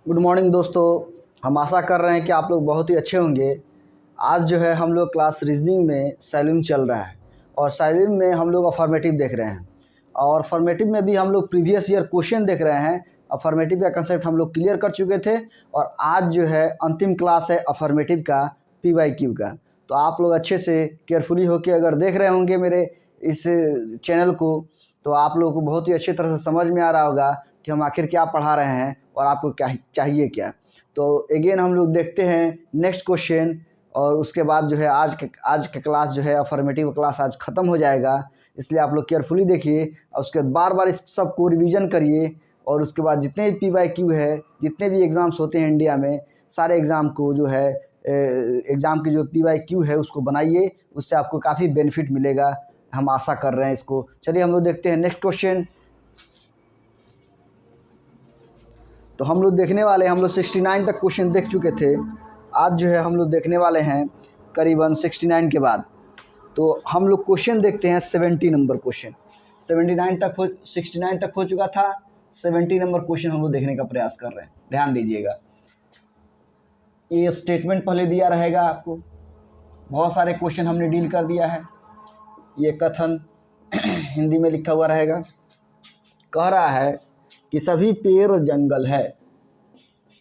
Good morning दोस्तों। हम आशा कर रहे हैं कि आप लोग बहुत ही अच्छे होंगे। आज जो है हम लोग क्लास रीजनिंग में सैल्यूम चल रहा है और सैल्यूम में हम लोग अफर्मेटिव देख रहे हैं और अफर्मेटिव में भी हम लोग प्रीवियस ईयर क्वेश्चन देख रहे हैं। अफर्मेटिव का कंसेप्ट हम लोग क्लियर कर चुके थे और आज जो है अंतिम क्लास है अफर्मेटिव का PYQ का। तो आप लोग अच्छे से केयरफुली होकर अगर देख रहे होंगे मेरे इस चैनल को तो आप लोगों को बहुत ही अच्छी तरह से समझ में आ रहा होगा कि हम आखिर क्या पढ़ा रहे हैं और आपको क्या चाहिए क्या। तो अगेन हम लोग देखते हैं नेक्स्ट क्वेश्चन और उसके बाद जो है आज के क्लास जो है अफर्मेटिव क्लास आज ख़त्म हो जाएगा, इसलिए आप लोग केयरफुली देखिए और उसके बाद बार बार इस सबको रिवीजन करिए और उसके बाद जितने भी PYQ है, जितने भी एग्ज़ाम्स होते हैं इंडिया में, सारे एग्ज़ाम को जो है एग्ज़ाम की जो PYQ है उसको बनाइए, उससे आपको काफ़ी बेनिफिट मिलेगा। हम आशा कर रहे हैं इसको। चलिए हम लोग देखते हैं नेक्स्ट क्वेश्चन। तो हम लोग देखने वाले हैं, हम लोग 69 तक क्वेश्चन देख चुके थे। आज जो है हम लोग देखने वाले हैं करीबन 69 के बाद। तो हम लोग क्वेश्चन देखते हैं 70 नंबर क्वेश्चन। 69 तक हो चुका था। 70 नंबर क्वेश्चन हम लोग देखने का प्रयास कर रहे हैं। ध्यान दीजिएगा, ये स्टेटमेंट पहले दिया रहेगा आपको। बहुत सारे क्वेश्चन हमने डील कर दिया है। ये कथन हिंदी में लिखा हुआ रहेगा। कह रहा है कि सभी पेड़ जंगल है,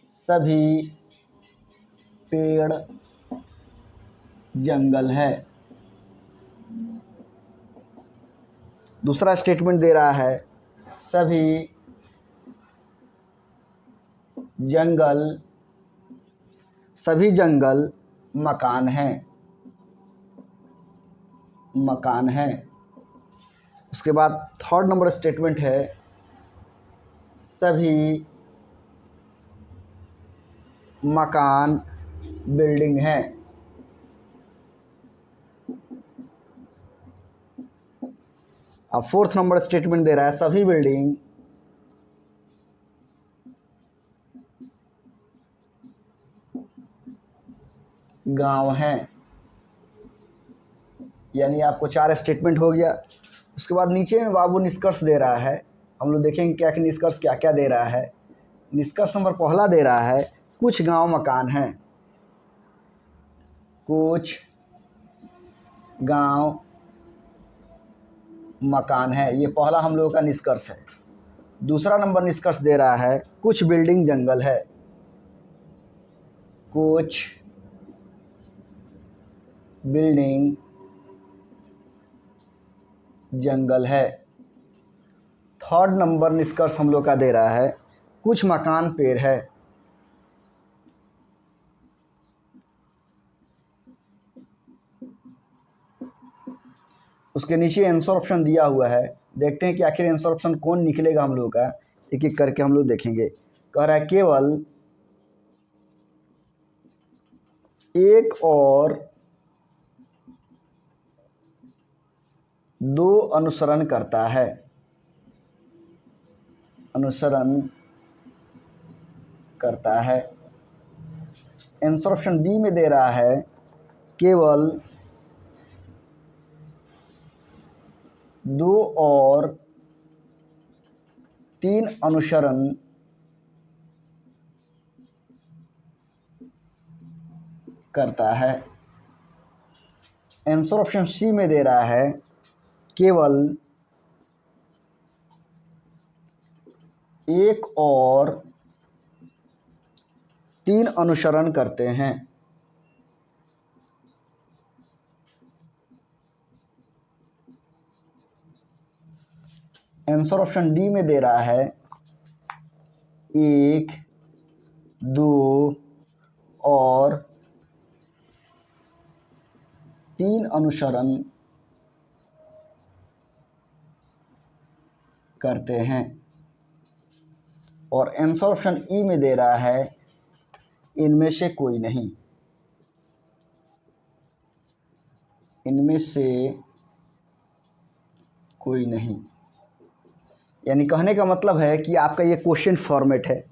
सभी पेड़ जंगल है। दूसरा स्टेटमेंट दे रहा है सभी जंगल मकान है, मकान है। उसके बाद थर्ड नंबर स्टेटमेंट है सभी मकान बिल्डिंग है। अब फोर्थ नंबर स्टेटमेंट दे रहा है सभी बिल्डिंग गांव है। यानी आपको 4 स्टेटमेंट हो गया। उसके बाद नीचे में बाबू निष्कर्ष दे रहा है। हम लोग देखेंगे क्या कि निष्कर्ष क्या क्या दे रहा है। निष्कर्ष नंबर पहला दे रहा है कुछ गांव मकान हैं, कुछ गांव मकान है। ये पहला हम लोगों का निष्कर्ष है। दूसरा नंबर निष्कर्ष दे रहा है कुछ बिल्डिंग जंगल है, कुछ बिल्डिंग जंगल है। थर्ड नंबर निष्कर्ष हम लोग का दे रहा है कुछ मकान पेड़ है। उसके नीचे आंसर ऑप्शन दिया हुआ है। देखते हैं कि आखिर आंसर ऑप्शन कौन निकलेगा हम लोगों का। एक एक करके हम लोग देखेंगे। कह रहा है केवल एक और 2 अनुसरण करता है, अनुसरण करता है। आंसर ऑप्शन बी में दे रहा है केवल 2 और 3 अनुसरण करता है। आंसर ऑप्शन सी में दे रहा है केवल 1 और 3 अनुसरण करते हैं। आंसर ऑप्शन डी में दे रहा है 1, 2 और 3 अनुसरण करते हैं। और आंसर ऑप्शन ई में दे रहा है इनमें से कोई नहीं, इनमें से कोई नहीं। यानी कहने का मतलब है कि आपका ये क्वेश्चन फॉर्मेट है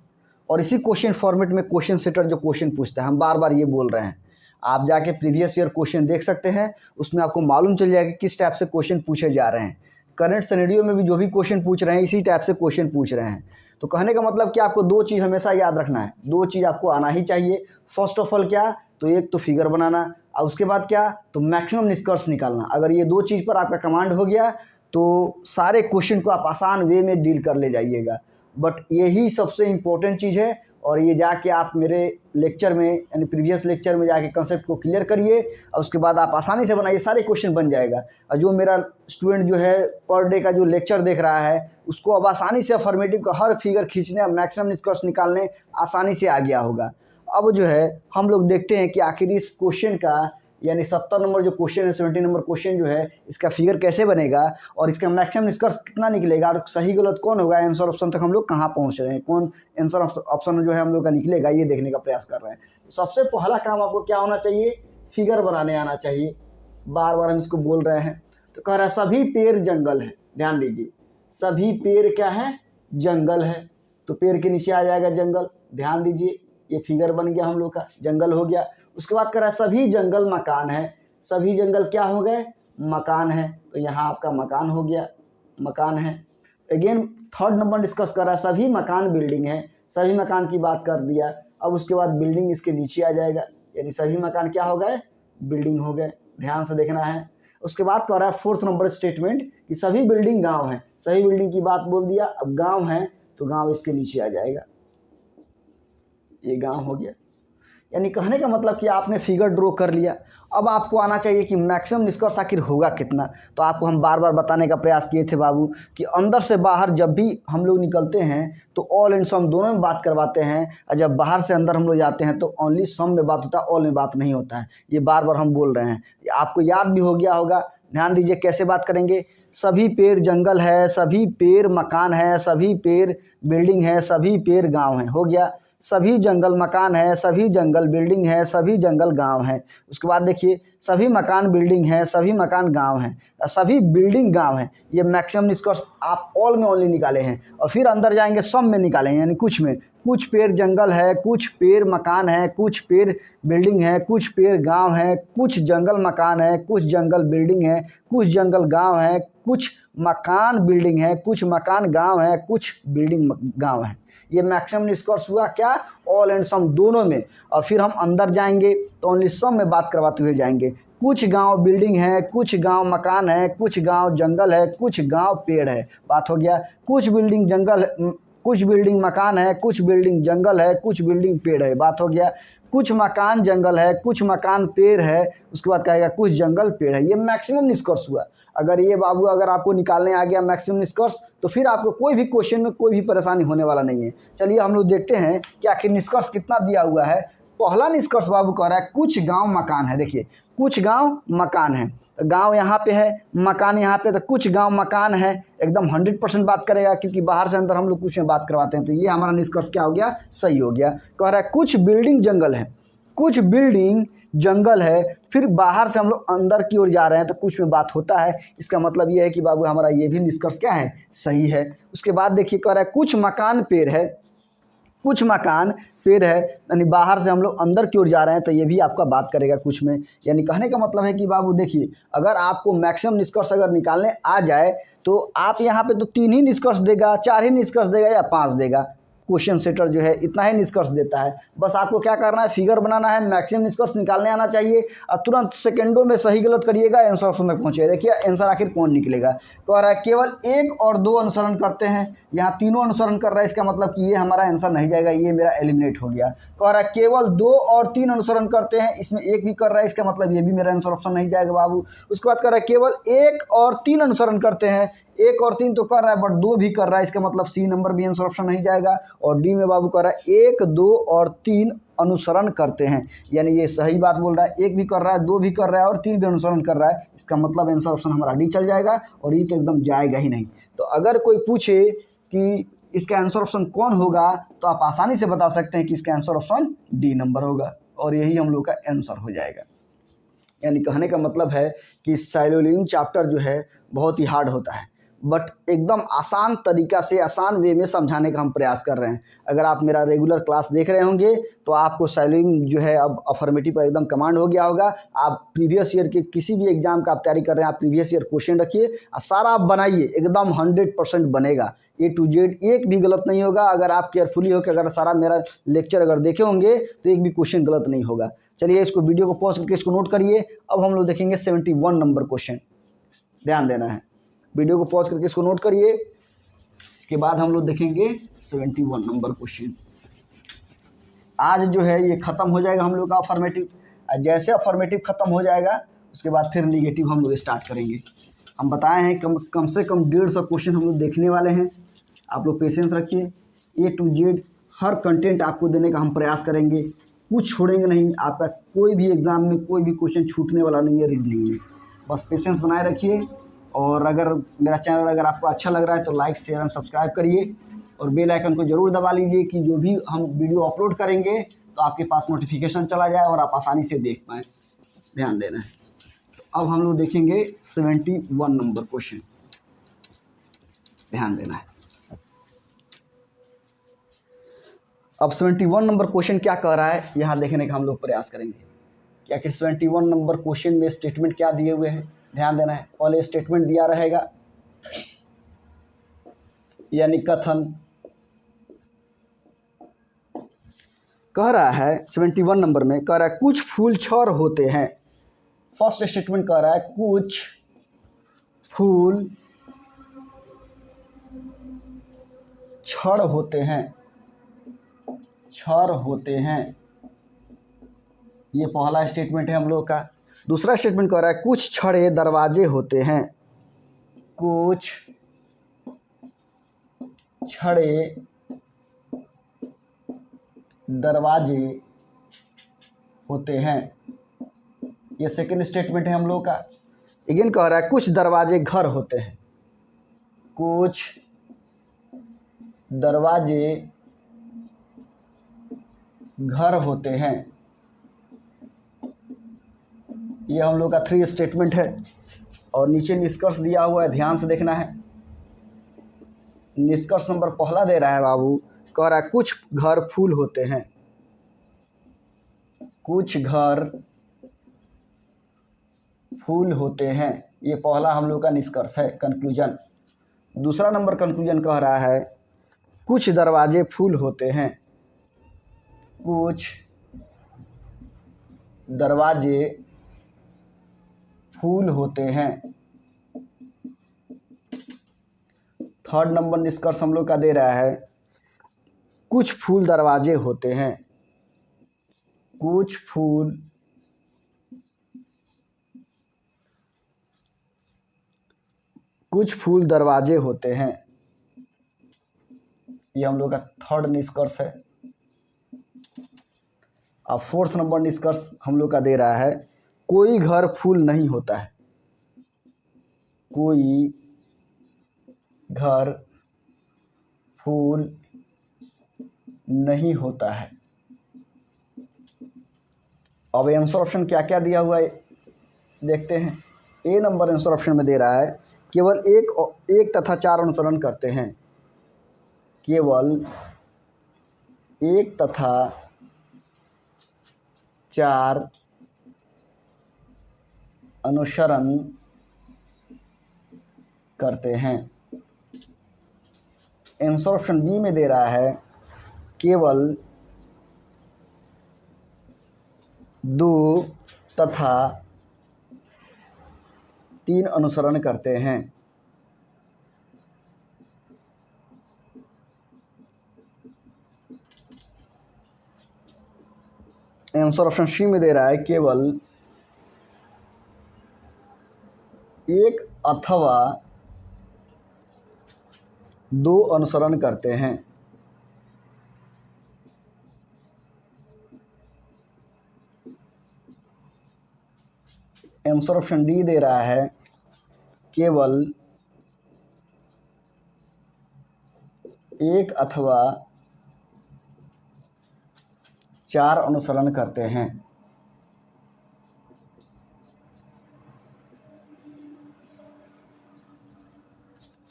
और इसी क्वेश्चन फॉर्मेट में क्वेश्चन सेटर जो क्वेश्चन पूछता है, हम बार बार ये बोल रहे हैं, आप जाके प्रीवियस ईयर क्वेश्चन देख सकते हैं। उसमें आपको मालूम चल जाएगा किस टाइप से क्वेश्चन पूछे जा रहे हैं। करंट सिनेरियो में भी जो भी क्वेश्चन पूछ रहे हैं इसी टाइप से क्वेश्चन पूछ रहे हैं। तो कहने का मतलब कि आपको दो चीज़ हमेशा याद रखना है, दो चीज़ आपको आना ही चाहिए। फर्स्ट ऑफ ऑल क्या, तो एक तो फिगर बनाना, और उसके बाद क्या, तो मैक्सिमम निष्कर्ष निकालना। अगर ये दो चीज़ पर आपका कमांड हो गया तो सारे क्वेश्चन को आप आसान वे में डील कर ले जाइएगा। बट यही सबसे इम्पोर्टेंट चीज़ है, और ये जाके आप मेरे लेक्चर में यानी प्रीवियस लेक्चर में जाके कंसेप्ट को क्लियर करिए, और उसके बाद आप आसानी से बनाइए, सारे क्वेश्चन बन जाएगा। और जो मेरा स्टूडेंट जो है पर डे का जो लेक्चर देख रहा है, उसको अब आसानी से अफर्मेटिव का हर फिगर खींचने और मैक्सिमम निष्कर्ष निकालने आसानी से आ गया होगा। अब जो है हम लोग देखते हैं कि आखिर इस क्वेश्चन का यानी 70 नंबर जो क्वेश्चन है, 70 नंबर क्वेश्चन जो है, इसका फिगर कैसे बनेगा और इसका मैक्सिमम निष्कर्ष कितना निकलेगा, और सही गलत कौन होगा, आंसर ऑप्शन तक हम लोग कहाँ पहुँच रहे हैं, कौन आंसर ऑप्शन जो है हम लोग का निकलेगा, ये देखने का प्रयास कर रहे हैं। तो सबसे पहला काम आपको क्या होना चाहिए, फिगर बनाने आना चाहिए। बार बार हम इसको बोल रहे हैं। तो कह रहा है सभी पेड़ जंगल है, ध्यान दीजिए, सभी पेड़ क्या है, जंगल है। तो पेड़ के नीचे आ जाएगा जंगल, ध्यान दीजिए, ये फिगर बन गया हम लोग का, जंगल हो गया। उसके बाद कह रहा है सभी जंगल मकान है, सभी जंगल क्या हो गए, मकान है। तो यहाँ आपका मकान हो गया, मकान है। अगेन थर्ड नंबर डिस्कस कर रहा है सभी मकान बिल्डिंग है, सभी मकान की बात कर दिया। अब उसके बाद बिल्डिंग इसके नीचे आ जाएगा, यानी सभी मकान क्या हो गए, बिल्डिंग हो गए, ध्यान से देखना है। उसके बाद कह रहा है फोर्थ नंबर स्टेटमेंट कि सभी बिल्डिंग गांव है, सही बिल्डिंग की बात बोल दिया। अब गांव है तो गांव इसके नीचे आ जाएगा, ये गांव हो गया। यानी कहने का मतलब कि आपने फिगर ड्रॉ कर लिया। अब आपको आना चाहिए कि मैक्सिमम निष्कर्ष आखिर होगा कितना। तो आपको हम बार बार बताने का प्रयास किए थे बाबू कि अंदर से बाहर जब भी हम लोग निकलते हैं तो ऑल एंड सम दोनों में बात करवाते हैं, और जब बाहर से अंदर हम लोग जाते हैं तो ओनली सम में बात होता है, ऑल में बात नहीं होता है। ये बार बार हम बोल रहे हैं, आपको याद भी हो गया होगा। ध्यान दीजिए कैसे बात करेंगे, सभी पेड़ जंगल है, सभी पेड़ मकान है, सभी पेड़ बिल्डिंग है, सभी पेड़ गाँव है, हो गया। सभी जंगल मकान है, सभी जंगल बिल्डिंग है, सभी जंगल गांव है। उसके बाद देखिए सभी मकान बिल्डिंग है, सभी मकान गांव है, सभी बिल्डिंग गांव है। ये मैक्सिमम निष्कर्ष आप ऑल में ओनली निकाले हैं, और फिर अंदर जाएंगे सब में निकालेंगे, यानी कुछ में, कुछ पेड़ जंगल है, कुछ पेड़ मकान है, कुछ पेड़ बिल्डिंग है, कुछ पेड़ गांव है, कुछ जंगल मकान है, कुछ जंगल बिल्डिंग है, कुछ जंगल गांव है, कुछ मकान बिल्डिंग है, कुछ मकान गांव है, कुछ बिल्डिंग गांव है। ये मैक्सिमम निष्कर्ष हुआ क्या, ऑल एंड सम दोनों में। और फिर हम अंदर जाएंगे तो ओनली सम में बात करवाते हुए जाएंगे। कुछ गांव बिल्डिंग है, कुछ गांव मकान है, कुछ गांव जंगल है, कुछ गांव पेड़ है, बात हो गया। कुछ बिल्डिंग जंगल, कुछ बिल्डिंग मकान है, कुछ बिल्डिंग जंगल है, कुछ बिल्डिंग पेड़ है, बात हो गया। कुछ मकान जंगल है, कुछ मकान पेड़ है, उसके बाद कहेगा कुछ जंगल पेड़ है। ये मैक्सिमम निष्कर्ष हुआ। अगर ये बाबू अगर आपको निकालने आ गया मैक्सिमम निष्कर्ष, तो फिर आपको कोई भी क्वेश्चन में कोई भी परेशानी होने वाला नहीं है। चलिए हम लोग देखते हैं कि आखिर निष्कर्ष कितना दिया हुआ है। पहला निष्कर्ष बाबू कह रहा है कुछ गांव मकान है। देखिए कुछ गांव मकान है, तो गांव यहाँ पे है, मकान यहाँ पे, तो कुछ गांव मकान है, एकदम 100% बात करेगा, क्योंकि बाहर से अंदर हम लोग कुछ में बात करवाते हैं। तो ये हमारा निष्कर्ष क्या हो गया, सही हो गया। कह रहा है कुछ बिल्डिंग जंगल है, कुछ बिल्डिंग जंगल है, फिर बाहर से हम लोग अंदर की ओर जा रहे हैं तो कुछ में बात होता है। इसका मतलब ये है कि बाबू हमारा ये भी निष्कर्ष क्या है, सही है। उसके बाद देखिए कह रहा है कुछ मकान पेड़ है, कुछ मकान पेड़ है, यानी बाहर से हम लोग अंदर की ओर जा रहे हैं तो ये भी आपका बात करेगा कुछ में। यानी कहने का मतलब है कि बाबू देखिए अगर आपको मैक्सिमम निष्कर्ष अगर निकालने आ जाए तो आप यहाँ पे तो 3 ही निष्कर्ष देगा, 4 ही निष्कर्ष देगा या 5 देगा। क्वेश्चन सेटर जो है इतना ही निष्कर्ष देता है। बस आपको क्या करना है, फिगर बनाना है, मैक्सिमम निष्कर्ष निकालने आना चाहिए, और तुरंत सेकंडों में सही गलत करिएगा, आंसर ऑप्शन तक पहुंचेगा। देखिए आंसर आखिर कौन निकलेगा। कह रहा है केवल 1 और 2 अनुसरण करते हैं, यहाँ तीनों अनुसरण कर रहा है, इसका मतलब कि ये हमारा आंसर नहीं जाएगा, ये मेरा एलिमिनेट हो गया। कह रहा है केवल 2 और 3 अनुसरण करते हैं, इसमें 1 भी कर रहा है, इसका मतलब ये भी मेरा आंसर ऑप्शन नहीं जाएगा बाबू। उसके बाद कह रहा है केवल 1 और 3 अनुसरण करते हैं, 1 और 3 तो कर रहा है बट 2 भी कर रहा है, इसका मतलब सी नंबर भी आंसर ऑप्शन नहीं जाएगा। और डी में बाबू कर रहा है 1, 2 और 3 अनुसरण करते हैं, यानी ये सही बात बोल रहा है। 1 भी कर रहा है, 2 भी कर रहा है और 3 भी अनुसरण कर रहा है, इसका मतलब आंसर ऑप्शन हमारा डी चल जाएगा, और ये तो एकदम जाएगा ही नहीं। तो अगर कोई पूछे कि इसका आंसर ऑप्शन कौन होगा तो आप आसानी से बता सकते हैं कि इसका आंसर ऑप्शन डी नंबर होगा, और यही हम लोग का आंसर हो जाएगा। यानी कहने का मतलब है कि साइलोलियन चैप्टर जो है बहुत ही हार्ड होता है, बट एकदम आसान तरीका से, आसान वे में समझाने का हम प्रयास कर रहे हैं। अगर आप मेरा रेगुलर क्लास देख रहे होंगे तो आपको सैल्यूम जो है अब अफर्मेटिव पर एकदम कमांड हो गया होगा। आप प्रीवियस ईयर के किसी भी एग्जाम का आप तैयारी कर रहे हैं, आप प्रीवियस ईयर क्वेश्चन रखिए और सारा आप बनाइए, एकदम 100% बनेगा। A to Z एक भी गलत नहीं होगा। अगर आप केयरफुली हो कि अगर सारा मेरा लेक्चर अगर देखे होंगे तो एक भी क्वेश्चन गलत नहीं होगा। चलिए इसको वीडियो को पॉज करके इसको नोट करिए। अब हम लोग देखेंगे 71 नंबर क्वेश्चन, ध्यान देना है। वीडियो को पॉज करके इसको नोट करिए। इसके बाद हम लोग देखेंगे 71 नंबर क्वेश्चन। आज जो है ये ख़त्म हो जाएगा हम लोग का अफर्मेटिव। जैसे अफर्मेटिव ख़त्म हो जाएगा उसके बाद फिर निगेटिव हम लोग स्टार्ट करेंगे। हम बताए हैं कम से कम 150 क्वेश्चन हम लोग देखने वाले हैं। आप लोग पेशेंस रखिए। A to Z her content आपको देने का हम प्रयास करेंगे, कुछ छोड़ेंगे नहीं। आपका कोई भी एग्ज़ाम में कोई भी क्वेश्चन छूटने वाला नहीं है रीजनिंग में। बस पेशेंस बनाए रखिए। और अगर मेरा चैनल अगर आपको अच्छा लग रहा है तो लाइक शेयर एंड सब्सक्राइब करिए और बेल आइकन को ज़रूर दबा लीजिए कि जो भी हम वीडियो अपलोड करेंगे तो आपके पास नोटिफिकेशन चला जाए और आप आसानी से देख पाएँ। ध्यान देना है। अब हम लोग देखेंगे 71 नंबर क्वेश्चन, ध्यान देना है। अब 71 नंबर क्वेश्चन क्या कह रहा है यहाँ देखने का हम लोग प्रयास करेंगे कि आखिर 71 नंबर क्वेश्चन में स्टेटमेंट क्या दिए हुए हैं। ध्यान देना है। पहले स्टेटमेंट दिया रहेगा यानी कथन। कह रहा है 71 नंबर में कह रहा है कुछ फूल छर होते हैं। फर्स्ट स्टेटमेंट कह रहा है कुछ फूल छड़ होते हैं, छर होते हैं। ये पहला स्टेटमेंट है हम लोग का। दूसरा स्टेटमेंट कह रहा है कुछ छड़े दरवाजे होते हैं, कुछ छड़े दरवाजे होते हैं। ये सेकंड स्टेटमेंट है हम लोग का। अगेन कह रहा है कुछ दरवाजे घर होते हैं, कुछ दरवाजे घर होते हैं। ये हम लोग का 3 स्टेटमेंट है। और नीचे निष्कर्ष दिया हुआ है, ध्यान से देखना है। निष्कर्ष नंबर पहला दे रहा है बाबू, कह रहा है कुछ घर फूल होते हैं, कुछ घर फूल होते हैं। ये पहला हम लोग का निष्कर्ष है, कंक्लूजन। दूसरा नंबर कंक्लूजन कह रहा है कुछ दरवाजे फूल होते हैं, कुछ दरवाजे फूल होते हैं। थर्ड नंबर निष्कर्ष हम लोग का दे रहा है कुछ फूल दरवाजे होते हैं, कुछ फूल दरवाजे होते हैं। ये हम लोग का थर्ड निष्कर्ष है। अब फोर्थ नंबर निष्कर्ष हम लोग का दे रहा है कोई घर फूल नहीं होता है, कोई घर फूल नहीं होता है। अब आंसर ऑप्शन क्या क्या दिया हुआ है देखते हैं। ए नंबर आंसर ऑप्शन में दे रहा है केवल एक तथा 4 अनुसरण करते हैं, केवल 1 तथा 4 अनुसरण करते हैं। आंसर ऑप्शन बी में दे रहा है केवल 2 तथा 3 अनुसरण करते हैं। आंसर ऑप्शन सी में दे रहा है केवल 1 अथवा 2 अनुसरण करते हैं। आंसर ऑप्शन डी दे रहा है केवल 1 अथवा 4 अनुसरण करते हैं।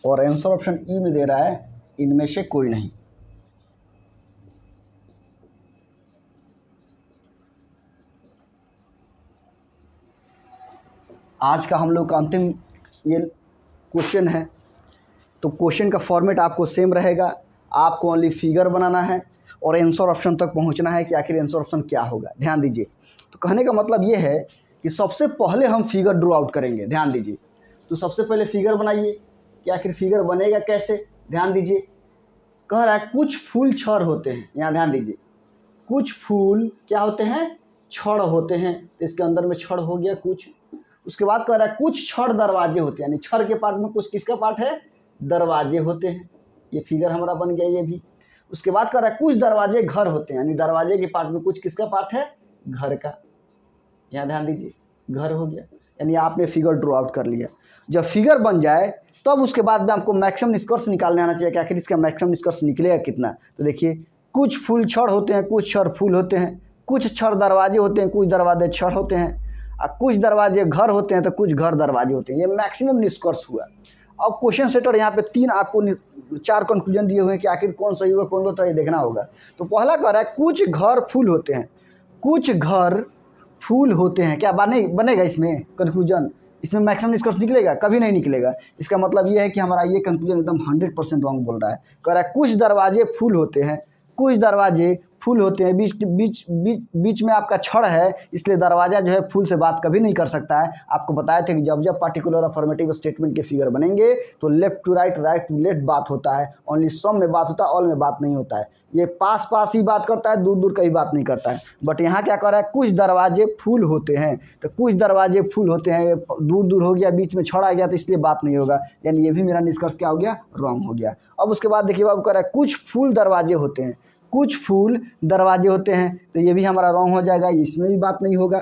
और आंसर ऑप्शन ई में दे रहा है इनमें से कोई नहीं। आज का हम लोग का अंतिम ये क्वेश्चन है। तो क्वेश्चन का फॉर्मेट आपको सेम रहेगा, आपको ओनली फिगर बनाना है और आंसर ऑप्शन तक पहुंचना है कि आखिर आंसर ऑप्शन क्या होगा। ध्यान दीजिए, तो कहने का मतलब ये है कि सबसे पहले हम फिगर ड्रॉ आउट करेंगे। ध्यान दीजिए, तो सबसे पहले फिगर बनाइए कि आखिर फिगर बनेगा कैसे। ध्यान दीजिए, कह रहा है कुछ फूल छड़ होते हैं। यहाँ ध्यान दीजिए, कुछ फूल क्या होते हैं, छड़ होते हैं। तो इसके अंदर में छड़ हो गया कुछ। उसके बाद कह रहा है कुछ छड़ दरवाजे होते हैं, यानी छड़ के पार्ट में कुछ किसका पार्ट है, दरवाजे होते हैं। ये फिगर हमारा बन गया ये भी। उसके बाद कह रहा है कुछ दरवाजे घर होते हैं, यानी दरवाजे के पार्ट में कुछ किसका पार्ट है, घर का। यहाँ ध्यान दीजिए, घर हो गया, यानी आपने फिगर ड्रॉ आउट कर लिया। जब फिगर बन जाए तब उसके बाद में आपको मैक्सिमम निष्कर्ष निकालने आना चाहिए कि आखिर इसका मैक्सिमम निष्कर्ष निकलेगा कितना। तो देखिए, कुछ फूल छड़ होते हैं, कुछ छड़ फूल होते हैं, कुछ छड़ दरवाजे होते हैं, कुछ दरवाजे छड़ होते हैं, और कुछ दरवाजे घर होते हैं तो कुछ घर दरवाजे होते हैं। ये मैक्सिमम निष्कर्ष हुआ। अब क्वेश्चन सेटर यहाँ पे तीन आपको 4 कंक्लूजन दिए हुए हैं कि आखिर कौन सही होगा कौन गलत है, ये देखना होगा। तो पहला कह रहा है कुछ घर फूल होते हैं, कुछ घर फूल होते हैं। क्या बनेगा इसमें कंक्लूजन, इसमें मैक्सिमम निष्कर्ष निकलेगा? कभी नहीं निकलेगा। इसका मतलब ये है कि हमारा ये कंक्लूजन एकदम 100% रॉन्ग बोल रहा है। कह रहा है कुछ दरवाजे फूल होते हैं, कुछ दरवाजे फूल होते हैं, बीच बीच बीच बीच में आपका छड़ है, इसलिए दरवाजा जो है फूल से बात कभी नहीं कर सकता है। आपको बताया था कि जब जब पार्टिकुलर अफर्मेटिव स्टेटमेंट के फिगर बनेंगे तो left to right, right to left बात होता है। ओनली सम में बात होता है, ऑल में बात नहीं होता है। ये पास पास ही बात करता है, दूर दूर कहीं बात नहीं करता है। बट यहाँ क्या कर रहा है, कुछ दरवाजे फूल होते हैं, तो कुछ दरवाजे फूल होते हैं, दूर दूर हो गया, बीच में छड़ आ गया, तो इसलिए बात नहीं होगा। यानी ये भी मेरा निष्कर्ष क्या हो गया, रॉन्ग हो गया। अब उसके बाद देखिए बाबू, कह रहा है कुछ फूल दरवाजे होते हैं, कुछ फूल दरवाजे होते हैं, तो ये भी हमारा रॉन्ग हो जाएगा, इसमें भी बात नहीं होगा।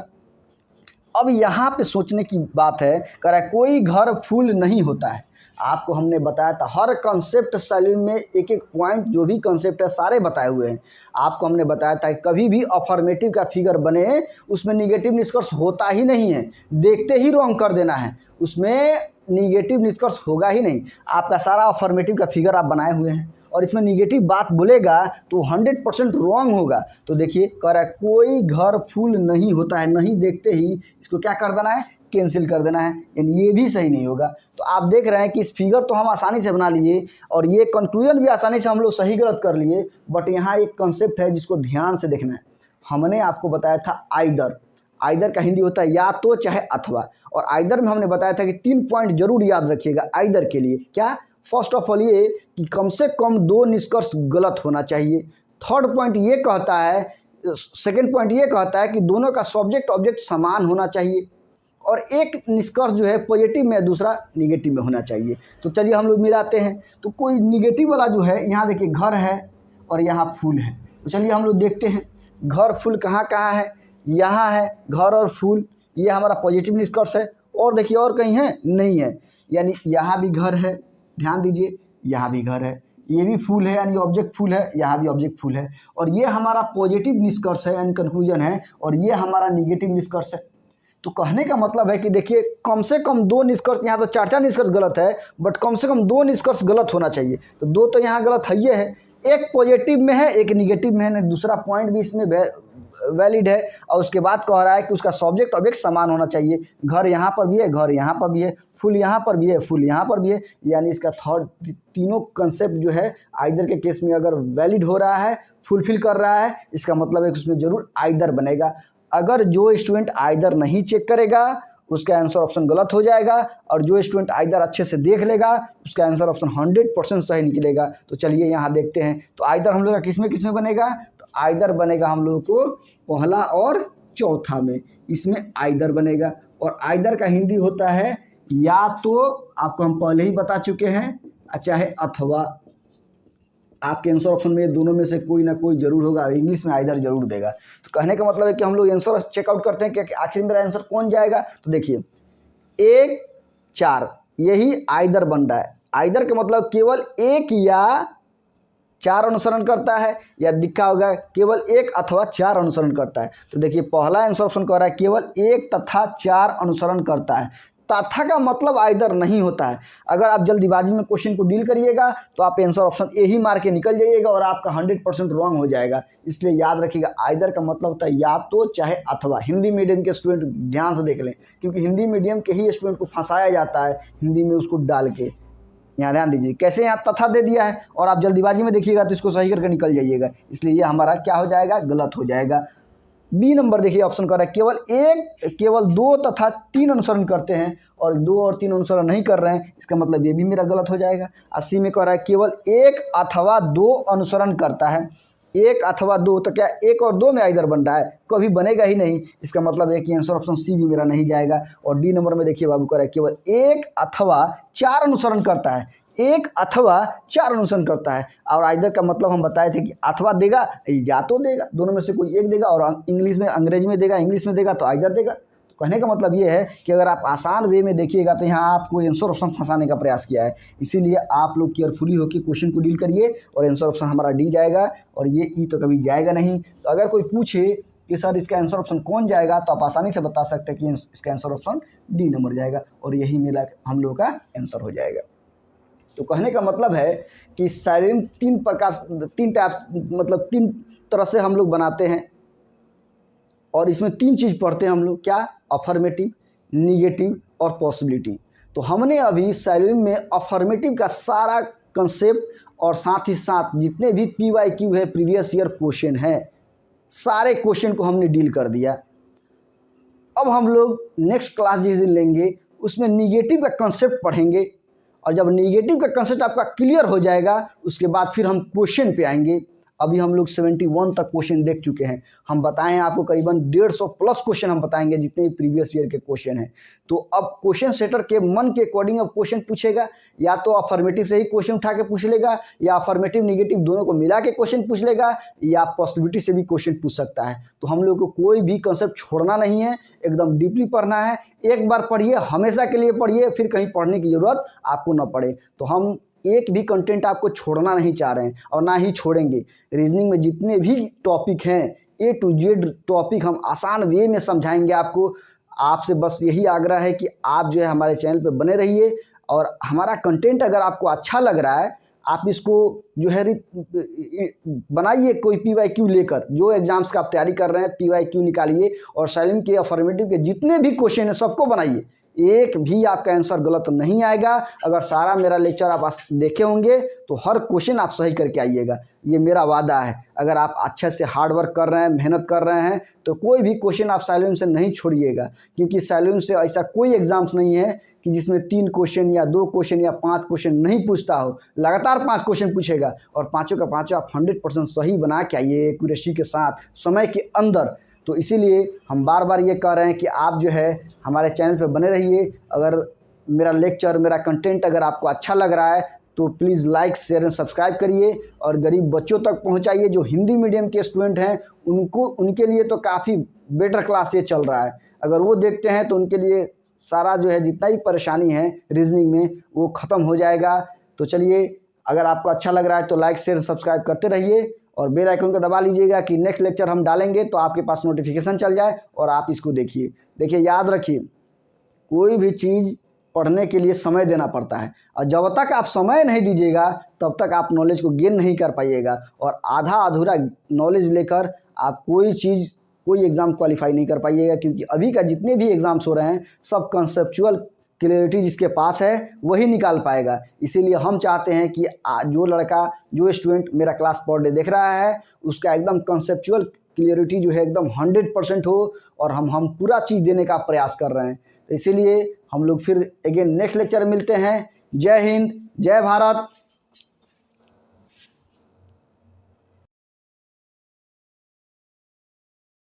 अब यहाँ पे सोचने की बात है, कह रहा है कोई घर फूल नहीं होता है। आपको हमने बताया था हर कॉन्सेप्ट सैल्यूम में एक एक पॉइंट, जो भी कॉन्सेप्ट है सारे बताए हुए हैं। आपको हमने बताया था कि कभी भी अफर्मेटिव का फिगर बने उसमें निगेटिव निष्कर्ष होता ही नहीं है, देखते ही रॉन्ग कर देना है, उसमें निगेटिव निष्कर्ष होगा ही नहीं। आपका सारा अफर्मेटिव का फिगर आप बनाए हुए हैं और इसमें निगेटिव बात बोलेगा तो 100% रॉन्ग होगा। तो देखिए, कह रहा है कोई घर फूल नहीं होता है, नहीं देखते ही इसको क्या कर देना है, कैंसिल कर देना है, यानी ये भी सही नहीं होगा। तो आप देख रहे हैं कि इस फिगर तो हम आसानी से बना लिए और ये कंक्लूजन भी आसानी से हम लोग सही गलत कर लिए। बट यहाँ एक कंसेप्ट है जिसको ध्यान से देखना है। हमने आपको बताया था आइदर, आइदर का हिंदी होता है या तो चाहे अथवा, और आइदर में हमने बताया था कि 3 पॉइंट जरूर याद रखिएगा आइदर के लिए। क्या? फर्स्ट ऑफ ऑल ये कि कम से कम 2 निष्कर्ष गलत होना चाहिए। थर्ड पॉइंट ये कहता है, सेकंड पॉइंट ये कहता है कि दोनों का सब्जेक्ट ऑब्जेक्ट समान होना चाहिए, और एक निष्कर्ष जो है पॉजिटिव में, दूसरा निगेटिव में होना चाहिए। तो चलिए हम लोग मिलाते हैं। तो कोई निगेटिव वाला जो है, यहाँ देखिए घर है और यहाँ फूल है। तो चलिए हम लोग देखते हैं घर फूल कहाँ कहाँ है। यहाँ है घर और फूल, ये हमारा पॉजिटिव निष्कर्ष है। और देखिए और कहीं है, नहीं है, यानी यहाँ भी घर है, ध्यान दीजिए, यहाँ भी घर है, ये भी फूल है यानी ऑब्जेक्ट फूल है, यहाँ भी ऑब्जेक्ट फूल है। और ये हमारा पॉजिटिव निष्कर्ष है यानी कंक्लूजन है, और ये हमारा निगेटिव निष्कर्ष है। तो कहने का मतलब है कि देखिए कम से कम 2 निष्कर्ष, यहाँ तो 4 निष्कर्ष गलत है, बट कम से कम 2 निष्कर्ष गलत होना चाहिए। तो 2 तो यहाँ गलत है, ये है, एक पॉजिटिव में है एक निगेटिव में है, दूसरा पॉइंट भी इसमें वैलिड है। और उसके बाद कह रहा है कि उसका सब्जेक्ट ऑब्जेक्ट समान होना चाहिए। घर यहाँ पर भी है, घर यहाँ पर भी है, फुल यहाँ पर भी है, फुल यहाँ पर भी है, यानी इसका थर्ड तीनों कंसेप्ट जो है आइदर के केस में अगर वैलिड हो रहा है, फुलफिल कर रहा है, इसका मतलब है कि उसमें जरूर आइदर बनेगा। अगर जो स्टूडेंट आइदर नहीं चेक करेगा उसका आंसर ऑप्शन गलत हो जाएगा, और जो स्टूडेंट आइदर अच्छे से देख लेगा उसका आंसर ऑप्शन 100% सही निकलेगा। तो चलिए यहाँ देखते हैं। तो आइदर हम लोग का किस में बनेगा, तो आइदर बनेगा हम लोगों को पहला और चौथा में, इसमें आइदर बनेगा। और आइदर का हिंदी होता है या तो, आपको हम पहले ही बता चुके हैं, चाहे अथवा। आपके आंसर ऑप्शन में दोनों में से कोई ना कोई जरूर होगा, इंग्लिश में आइदर जरूर देगा। तो कहने का मतलब है कि हम लोग आंसर चेकआउट करते हैं कि आखिर मेरा आंसर कौन जाएगा। तो देखिए 1 4 यही आइदर बन रहा है। आइदर का मतलब केवल 1 या 4 अनुसरण करता है, या दिखा होगा केवल 1 अथवा 4 अनुसरण करता है। तो देखिए पहला आंसर ऑप्शन कह रहा है केवल 1 तथा 4 अनुसरण करता है। तथा का मतलब आइदर नहीं होता है। अगर आप जल्दीबाजी में क्वेश्चन को डील करिएगा तो आप आंसर ऑप्शन ए ही मार के निकल जाइएगा और आपका 100% रॉन्ग हो जाएगा। इसलिए याद रखिएगा, आइदर का मतलब होता है या तो, चाहे अथवा। हिंदी मीडियम के स्टूडेंट ध्यान से देख लें, क्योंकि हिंदी मीडियम के ही स्टूडेंट को फंसाया जाता है हिंदी में उसको डाल के। यहाँ ध्यान दीजिए कैसे यहाँ तथा दे दिया है और आप जल्दीबाजी में देखिएगा तो इसको सही करके निकल जाइएगा, इसलिए ये हमारा क्या हो जाएगा, गलत हो जाएगा। बी नंबर देखिए ऑप्शन कर रहा है केवल 2 तथा 3 अनुसरण करते हैं और 2 और 3 अनुसरण नहीं कर रहे हैं, इसका मतलब ये भी मेरा गलत हो जाएगा। 80 में कह रहा है केवल 1 अथवा 2 अनुसरण करता है। 1 अथवा 2, तो क्या 1 और 2 में आइदर बन रहा है, कभी बनेगा ही नहीं। इसका मतलब है कि आंसर ऑप्शन सी भी मेरा नहीं जाएगा। और डी नंबर में देखिए बाबू कह रहा है केवल 1 अथवा 4 अनुसरण करता है। 1 अथवा 4 अनुसरण करता है और आइदर का मतलब हम बताए थे कि अथवा देगा या तो देगा, दोनों में से कोई एक देगा। और इंग्लिश में, अंग्रेजी में देगा, इंग्लिश में देगा तो आइदर देगा। तो कहने का मतलब ये है कि अगर आप आसान वे में देखिएगा तो यहाँ आपको आंसर ऑप्शन फंसाने का प्रयास किया है। इसीलिए आप लोग केयरफुली होकर क्वेश्चन को डील करिए और आंसर ऑप्शन हमारा डी जाएगा और ये ई तो कभी जाएगा नहीं। तो अगर कोई पूछे कि सर इसका आंसर ऑप्शन कौन जाएगा, तो आप आसानी से बता सकते हैं कि इसका आंसर ऑप्शन डी नंबर जाएगा और यही मेरा हम लोग का आंसर हो जाएगा। तो कहने का मतलब है कि साइलेंट 3 प्रकार, 3 टाइप्स, मतलब 3 तरह से हम लोग बनाते हैं और इसमें 3 चीज़ पढ़ते हैं हम लोग, क्या, अफर्मेटिव, निगेटिव और पॉसिबिलिटी। तो हमने अभी साइलेंट में अफर्मेटिव का सारा कंसेप्ट और साथ ही साथ जितने भी PYQ है, प्रीवियस ईयर क्वेश्चन है, सारे क्वेश्चन को हमने डील कर दिया। अब हम लोग नेक्स्ट क्लास जिस दिन लेंगे उसमें निगेटिव का कंसेप्ट पढ़ेंगे और जब नेगेटिव का कंसेप्ट आपका क्लियर हो जाएगा उसके बाद फिर हम क्वेश्चन पे आएंगे। अभी हम लोग 71 तक क्वेश्चन देख चुके हैं। हम बताएं आपको करीबन 150 प्लस क्वेश्चन हम बताएंगे जितने भी प्रीवियस ईयर के क्वेश्चन हैं। तो अब क्वेश्चन सेटर के मन के अकॉर्डिंग अब क्वेश्चन पूछेगा, या तो अफर्मेटिव से ही क्वेश्चन उठा के पूछ लेगा या अफर्मेटिव निगेटिव दोनों को मिला के क्वेश्चन पूछ लेगा या पॉसिबिलिटी से भी क्वेश्चन पूछ सकता है। तो हम लोग को कोई भी कंसेप्ट छोड़ना नहीं है, एकदम डीपली पढ़ना है। एक बार पढ़िए, हमेशा के लिए पढ़िए, फिर कहीं पढ़ने की ज़रूरत आपको न पड़े। तो हम एक भी कंटेंट आपको छोड़ना नहीं चाह रहे हैं और ना ही छोड़ेंगे। रीजनिंग में जितने भी टॉपिक हैं A to Z टॉपिक हम आसान वे में समझाएंगे आपको। आपसे बस यही आग्रह है कि आप जो है हमारे चैनल पे बने रहिए और हमारा कंटेंट अगर आपको अच्छा लग रहा है आप इसको जो है बनाइए, कोई PYQ लेकर, जो एग्जाम्स का आप तैयारी कर रहे हैं PYQ निकालिए और साइलेंट के, अफर्मेटिव के जितने भी क्वेश्चन हैं सबको बनाइए। एक भी आपका आंसर गलत नहीं आएगा। अगर सारा मेरा लेक्चर आप देखे होंगे तो हर क्वेश्चन आप सही करके आइएगा, ये मेरा वादा है। अगर आप अच्छे से हार्ड वर्क कर रहे हैं, मेहनत कर रहे हैं तो कोई भी क्वेश्चन आप साइलेंट से नहीं छोड़िएगा, क्योंकि साइलेंट से ऐसा कोई एग्जाम्स नहीं है कि जिसमें 3 क्वेश्चन या 2 क्वेश्चन या 5 क्वेश्चन नहीं पूछता हो। लगातार 5 क्वेश्चन पूछेगा और पाँचों का पाँचों आप 100% सही बना के आइए एक्यूरेसी के साथ, समय के अंदर। तो इसीलिए हम बार बार ये कह रहे हैं कि आप जो है हमारे चैनल पे बने रहिए। अगर मेरा लेक्चर, मेरा कंटेंट अगर आपको अच्छा लग रहा है तो please like, share and subscribe करिए और गरीब बच्चों तक पहुंचाइए। जो हिंदी मीडियम के स्टूडेंट हैं उनके लिए तो काफ़ी बेटर क्लास ये चल रहा है। अगर वो देखते हैं तो उनके लिए सारा जो है जितना ही परेशानी है रीजनिंग में वो ख़त्म हो जाएगा। तो चलिए, अगर आपको अच्छा लग रहा है तो लाइक, शेयर, सब्सक्राइब करते रहिए और बेल आइकन को दबा लीजिएगा कि नेक्स्ट लेक्चर हम डालेंगे तो आपके पास नोटिफिकेशन चल जाए और आप इसको देखिए। देखिए, याद रखिए, कोई भी चीज़ पढ़ने के लिए समय देना पड़ता है और जब तक आप समय नहीं दीजिएगा तब तक आप नॉलेज को गेन नहीं कर पाइएगा और आधा अधूरा नॉलेज लेकर आप कोई एग्ज़ाम क्वालिफाई नहीं कर पाइएगा। क्योंकि अभी का जितने भी एग्ज़ाम्स हो रहे हैं सब कंसेप्चुअल क्लियरिटी जिसके पास है वही निकाल पाएगा। इसीलिए हम चाहते हैं कि जो लड़का, जो स्टूडेंट मेरा क्लास पर डे देख रहा है उसका एकदम कंसेप्चुअल क्लियरिटी जो है एकदम 100% हो और हम पूरा चीज़ देने का प्रयास कर रहे हैं। तो इसीलिए हम लोग फिर अगेन नेक्स्ट लेक्चर में मिलते हैं। जय हिंद, जय भारत।